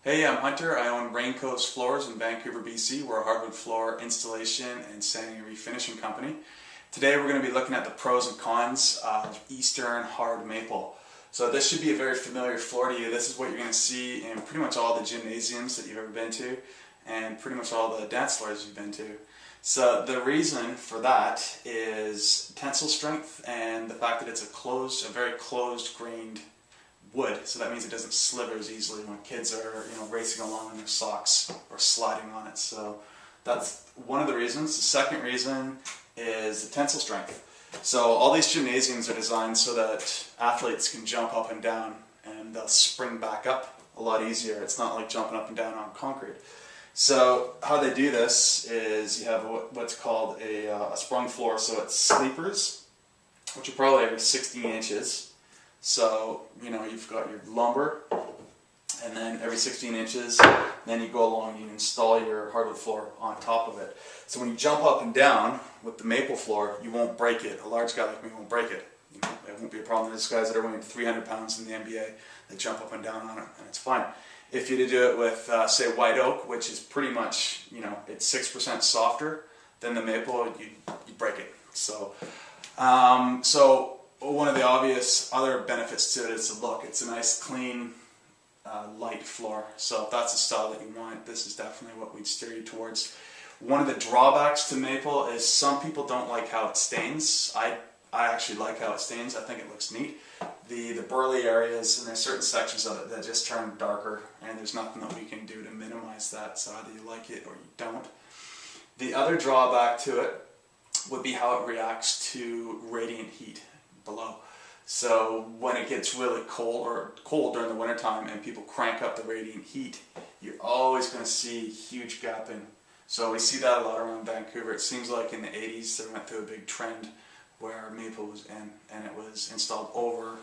Hey, I'm Hunter. I own Raincoast Floors in Vancouver, BC. We're a hardwood floor installation and sanding and refinishing company. Today we're going to be looking at the pros and cons of Eastern hard maple. So this should be a very familiar floor to you. This is what you're going to see in pretty much all the gymnasiums that you've ever been to and pretty much all the dance floors you've been to. So the reason for that is tensile strength and the fact that it's a very closed grained wood, so that means it doesn't sliver as easily when kids are racing along in their socks or sliding on it. So that's one of the reasons. The second reason is the tensile strength. So all these gymnasiums are designed so that athletes can jump up and down and they'll spring back up a lot easier. It's not like jumping up and down on concrete. So how they do this is you have what's called a sprung floor. So it's sleepers, which are probably every 16 inches. So, you've got your lumber, and then every 16 inches, then you go along and you install your hardwood floor on top of it. So when you jump up and down with the maple floor, you won't break it. A large guy like me won't break it. It won't be a problem. There's guys that are weighing 300 pounds in the NBA that jump up and down on it, and it's fine. If you do it with, say, white oak, which is pretty much, it's 6% softer than the maple, you break it. So, one of the obvious other benefits to it is the look. It's a nice, clean, light floor. So if that's the style that you want, this is definitely what we'd steer you towards. One of the drawbacks to maple is some people don't like how it stains. I actually like how it stains. I think it looks neat. The burly areas, and there's certain sections of it that just turn darker, and there's nothing that we can do to minimize that. So either you like it or you don't. The other drawback to it would be how it reacts to radiant heat below. So when it gets really cold during the wintertime and people crank up the radiant heat, you're always going to see huge gapping. So we see that a lot around Vancouver. It seems like in the 80s they went through a big trend where maple was in and it was installed over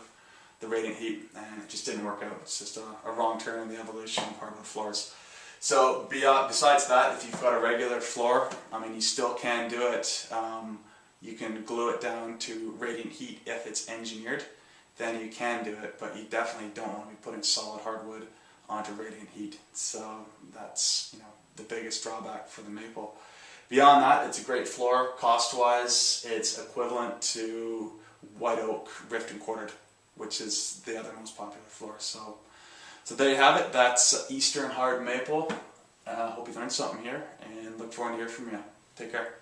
the radiant heat, and it just didn't work out. It's just a wrong turn in the evolution of hardwood floors. So besides that, if you've got a regular floor, you still can do it. You can glue it down to radiant heat if it's engineered, then you can do it, but you definitely don't want to be putting solid hardwood onto radiant heat. So that's the biggest drawback for the maple. Beyond that, it's a great floor. Cost-wise, it's equivalent to white oak rift and quartered, which is the other most popular floor. So there you have it. That's Eastern hard maple. Hope you learned something here, and look forward to hearing from you. Take care.